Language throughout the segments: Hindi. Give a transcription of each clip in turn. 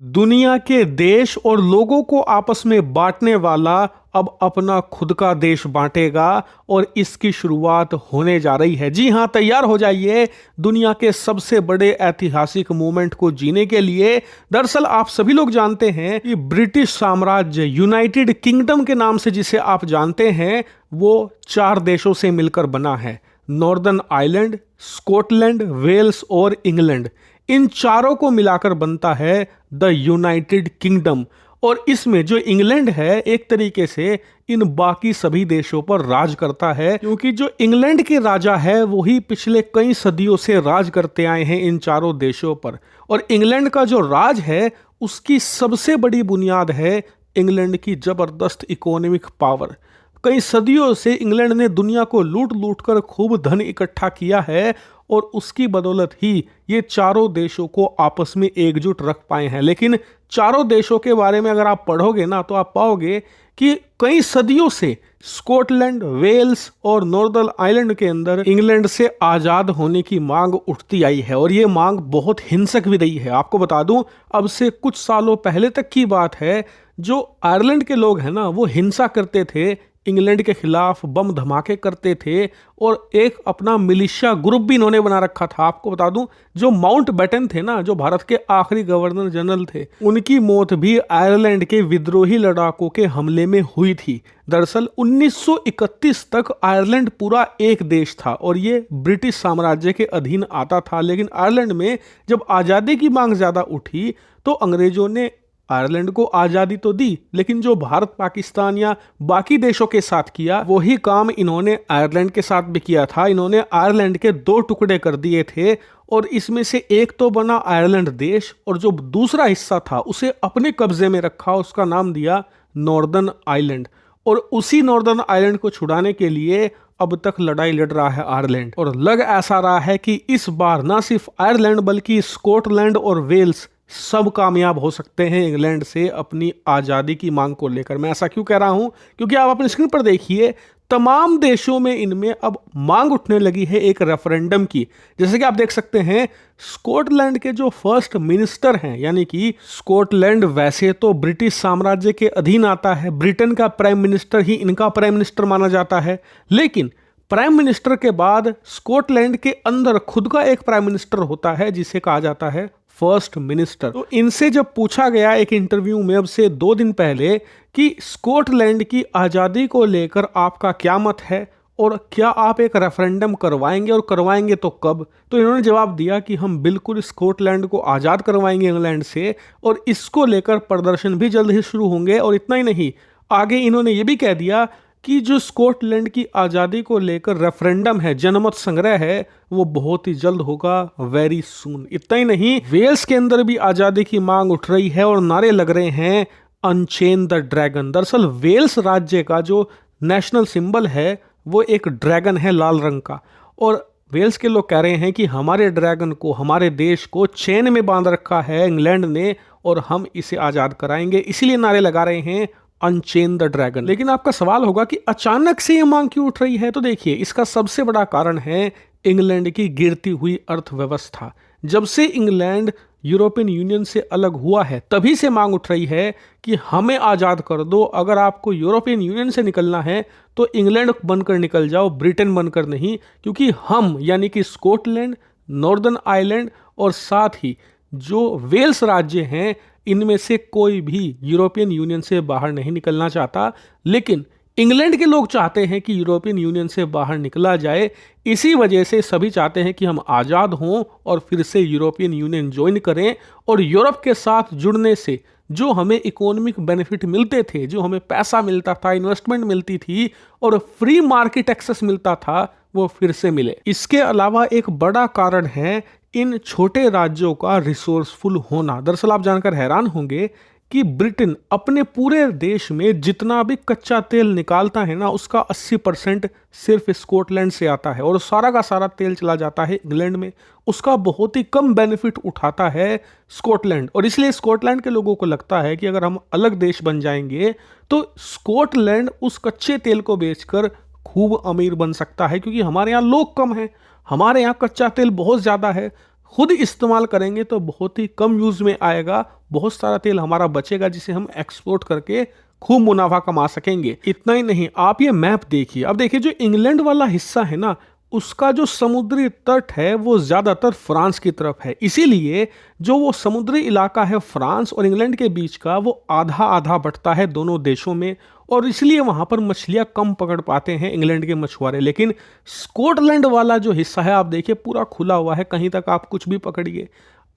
दुनिया के देश और लोगों को आपस में बांटने वाला अब अपना खुद का देश बांटेगा और इसकी शुरुआत होने जा रही है। जी हां, तैयार हो जाइए दुनिया के सबसे बड़े ऐतिहासिक मोमेंट को जीने के लिए। दरअसल आप सभी लोग जानते हैं कि ब्रिटिश साम्राज्य, यूनाइटेड किंगडम के नाम से जिसे आप जानते हैं, वो 4 देशों से मिलकर बना है। नॉर्दर्न आयरलैंड, स्कॉटलैंड, वेल्स और इंग्लैंड। इन चारों को मिलाकर बनता है द यूनाइटेड किंगडम। और इसमें जो इंग्लैंड है एक तरीके से इन बाकी सभी देशों पर राज करता है, क्योंकि जो इंग्लैंड के राजा है वही पिछले कई सदियों से राज करते आए हैं इन चारों देशों पर। और इंग्लैंड का जो राज है उसकी सबसे बड़ी बुनियाद है इंग्लैंड की जबरदस्त इकोनॉमिक पावर। कई सदियों से इंग्लैंड ने दुनिया को लूट लूट कर खूब धन इकट्ठा किया है और उसकी बदौलत ही ये चारों देशों को आपस में एकजुट रख पाए हैं। लेकिन चारों देशों के बारे में अगर आप पढ़ोगे ना तो आप पाओगे कि कई सदियों से स्कॉटलैंड, वेल्स और नॉर्दर्न आयरलैंड के अंदर इंग्लैंड से आज़ाद होने की मांग उठती आई है और ये मांग बहुत हिंसक भी रही है। आपको बता दूं, अब से कुछ सालों पहले तक की बात है, जो आयरलैंड के लोग हैं ना वो हिंसा करते थे, इंग्लैंड के खिलाफ बम धमाके करते थे और एक अपना मिलिशिया ग्रुप भी इन्होंने बना रखा था। आपको बता दूं, जो माउंटबेटन थे ना, जो भारत के आखिरी गवर्नर जनरल थे, उनकी मौत भी आयरलैंड के विद्रोही लड़ाकों के हमले में हुई थी। दरअसल 1931 तक आयरलैंड पूरा एक देश था और ये ब्रिटिश साम्राज्य के अधीन आता था। लेकिन आयरलैंड में जब आज़ादी की मांग ज़्यादा उठी तो अंग्रेजों ने आयरलैंड को आज़ादी तो दी, लेकिन जो भारत, पाकिस्तान या बाकी देशों के साथ किया वही काम इन्होंने आयरलैंड के साथ भी किया था। इन्होंने आयरलैंड के 2 टुकड़े कर दिए थे और इसमें से एक तो बना आयरलैंड देश और जो दूसरा हिस्सा था उसे अपने कब्जे में रखा, उसका नाम दिया नॉर्दर्न आयरलैंड। और उसी नॉर्दर्न आयरलैंड को छुड़ाने के लिए अब तक लड़ाई लड़ रहा है आयरलैंड। और लग ऐसा रहा है कि इस बार ना सिर्फ आयरलैंड बल्कि स्कॉटलैंड और वेल्स सब कामयाब हो सकते हैं इंग्लैंड से अपनी आज़ादी की मांग को लेकर। मैं ऐसा क्यों कह रहा हूं? क्योंकि आप अपनी स्क्रीन पर देखिए, तमाम देशों में इनमें अब मांग उठने लगी है एक रेफरेंडम की। जैसे कि आप देख सकते हैं, स्कॉटलैंड के जो फर्स्ट मिनिस्टर हैं, यानी कि स्कॉटलैंड वैसे तो ब्रिटिश साम्राज्य के अधीन आता है, ब्रिटेन का प्राइम मिनिस्टर ही इनका प्राइम मिनिस्टर माना जाता है, लेकिन प्राइम मिनिस्टर के बाद स्कॉटलैंड के अंदर खुद का एक प्राइम मिनिस्टर होता है जिसे कहा जाता है फर्स्ट मिनिस्टर। तो इनसे जब पूछा गया एक इंटरव्यू में अब से 2 दिन पहले कि स्कॉटलैंड की आज़ादी को लेकर आपका क्या मत है और क्या आप एक रेफरेंडम करवाएंगे और करवाएंगे तो कब, तो इन्होंने जवाब दिया कि हम बिल्कुल स्कॉटलैंड को आज़ाद करवाएंगे इंग्लैंड से और इसको लेकर प्रदर्शन भी जल्द ही शुरू होंगे। और इतना ही नहीं, आगे इन्होंने ये भी कह दिया कि जो स्कॉटलैंड की आज़ादी को लेकर रेफरेंडम है, जनमत संग्रह है, वो बहुत ही जल्द होगा, वेरी सून। इतना ही नहीं, वेल्स के अंदर भी आज़ादी की मांग उठ रही है और नारे लग रहे हैं अनचेन द ड्रैगन। दरअसल वेल्स राज्य का जो नेशनल सिंबल है वो एक ड्रैगन है लाल रंग का, और वेल्स के लोग कह रहे हैं कि हमारे ड्रैगन को, हमारे देश को चेन में बांध रखा है इंग्लैंड ने और हम इसे आज़ाद कराएंगे, इसीलिए नारे लगा रहे हैं अनचेन द ड्रैगन। लेकिन आपका सवाल होगा कि अचानक से ये मांग क्यों उठ रही है? तो देखिए, इसका सबसे बड़ा कारण है इंग्लैंड की गिरती हुई अर्थव्यवस्था। जब से इंग्लैंड यूरोपियन यूनियन से अलग हुआ है तभी से मांग उठ रही है कि हमें आज़ाद कर दो। अगर आपको यूरोपियन यूनियन से निकलना है तो इंग्लैंड बनकर निकल जाओ, ब्रिटेन बनकर नहीं, क्योंकि हम यानी कि स्कॉटलैंड, नॉर्दर्न आयरलैंड और साथ ही जो वेल्स राज्य हैं, इनमें से कोई भी यूरोपियन यूनियन से बाहर नहीं निकलना चाहता। लेकिन इंग्लैंड के लोग चाहते हैं कि यूरोपियन यूनियन से बाहर निकला जाए। इसी वजह से सभी चाहते हैं कि हम आज़ाद हों और फिर से यूरोपियन यूनियन ज्वाइन करें। और यूरोप के साथ जुड़ने से जो हमें इकोनॉमिक बेनिफिट मिलते थे, जो हमें पैसा मिलता था, इन्वेस्टमेंट मिलती थी और फ्री मार्केट एक्सेस मिलता था, वो फिर से मिले। इसके अलावा एक बड़ा कारण है इन छोटे राज्यों का रिसोर्सफुल होना। दरअसल आप जानकर हैरान होंगे कि ब्रिटेन अपने पूरे देश में जितना भी कच्चा तेल निकालता है ना, उसका 80% सिर्फ स्कॉटलैंड से आता है और सारा का सारा तेल चला जाता है इंग्लैंड में। उसका बहुत ही कम बेनिफिट उठाता है स्कॉटलैंड, और इसलिए स्कॉटलैंड के लोगों को लगता है कि अगर हम अलग देश बन जाएंगे तो स्कॉटलैंड उस कच्चे तेल को बेचकर खूब अमीर बन सकता है, क्योंकि हमारे यहाँ लोग कम हैं, हमारे यहाँ कच्चा तेल बहुत ज़्यादा है, खुद इस्तेमाल करेंगे तो बहुत ही कम यूज में आएगा, बहुत सारा तेल हमारा बचेगा जिसे हम एक्सपोर्ट करके खूब मुनाफा कमा सकेंगे। इतना ही नहीं, आप ये मैप देखिए। अब देखिए जो इंग्लैंड वाला हिस्सा है ना, उसका जो समुद्री तट है वो ज्यादातर फ्रांस की तरफ है, इसीलिए जो वो समुद्री इलाका है फ्रांस और इंग्लैंड के बीच का वो आधा आधा बंटता है दोनों देशों में, और इसलिए वहां पर मछलियां कम पकड़ पाते हैं इंग्लैंड के मछुआरे। लेकिन स्कॉटलैंड वाला जो हिस्सा है आप देखिए पूरा खुला हुआ है, कहीं तक आप कुछ भी पकड़िए।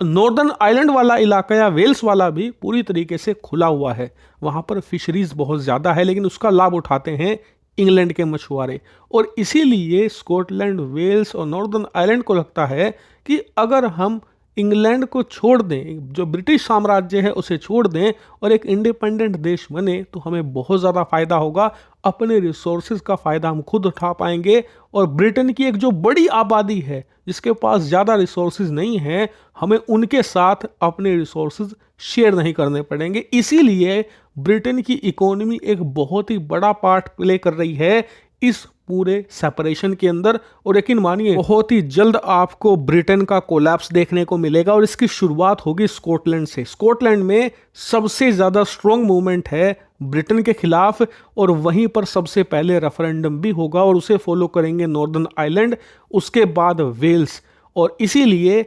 नॉर्दर्न आइलैंड वाला इलाका या वेल्स वाला भी पूरी तरीके से खुला हुआ है, वहां पर फिशरीज बहुत ज्यादा है, लेकिन उसका लाभ उठाते हैं इंग्लैंड के मछुआरे। और इसीलिए स्कॉटलैंड, वेल्स और नॉर्दर्न आइलैंड को लगता है कि अगर हम इंग्लैंड को छोड़ दें, जो ब्रिटिश साम्राज्य है उसे छोड़ दें और एक इंडिपेंडेंट देश बने, तो हमें बहुत ज़्यादा फायदा होगा। अपने रिसोर्सेज का फायदा हम खुद उठा पाएंगे, और ब्रिटेन की एक जो बड़ी आबादी है जिसके पास ज़्यादा रिसोर्सेज नहीं है, हमें उनके साथ अपने रिसोर्सेज शेयर नहीं करने पड़ेंगे। इसीलिए ब्रिटेन की इकोनॉमी एक बहुत ही बड़ा पार्ट प्ले कर रही है इस पूरे सेपरेशन के अंदर। और यकीन मानिए बहुत ही जल्द आपको ब्रिटेन का कोलैप्स देखने को मिलेगा, और इसकी शुरुआत होगी स्कॉटलैंड से। स्कॉटलैंड में सबसे ज्यादा स्ट्रॉन्ग मूवमेंट है ब्रिटेन के खिलाफ, और वहीं पर सबसे पहले रेफरेंडम भी होगा, और उसे फॉलो करेंगे नॉर्दर्न आइलैंड, उसके बाद वेल्स। और इसीलिए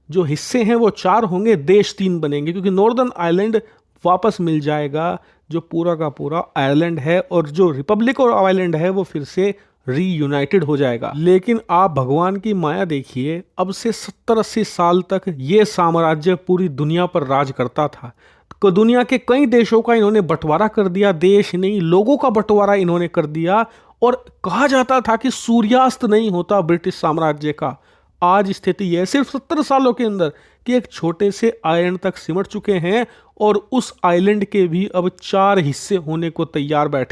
जो हिस्से हैं वो 4 होंगे, देश 3 बनेंगे, क्योंकि नॉर्दर्न आइलैंड वापस मिल जाएगा जो पूरा का पूरा आयरलैंड है, और जो रिपब्लिक और आयरलैंड है वो फिर से रीयूनाइटेड हो जाएगा। लेकिन आप भगवान की माया देखिए, अब से 70-80 साल तक ये साम्राज्य पूरी दुनिया पर राज करता था। तो दुनिया के कई देशों का इन्होंने बंटवारा कर दिया, देश नहीं लोगों का बंटवारा इन्होंने कर दिया, और कहा जाता था कि सूर्यास्त नहीं होता ब्रिटिश साम्राज्य का। आज स्थिति यह सिर्फ 70 सालों के अंदर कि एक छोटे से आइलैंड तक सिमट चुके हैं, और उस आइलैंड के भी अब 4 हिस्से होने को तैयार बैठे।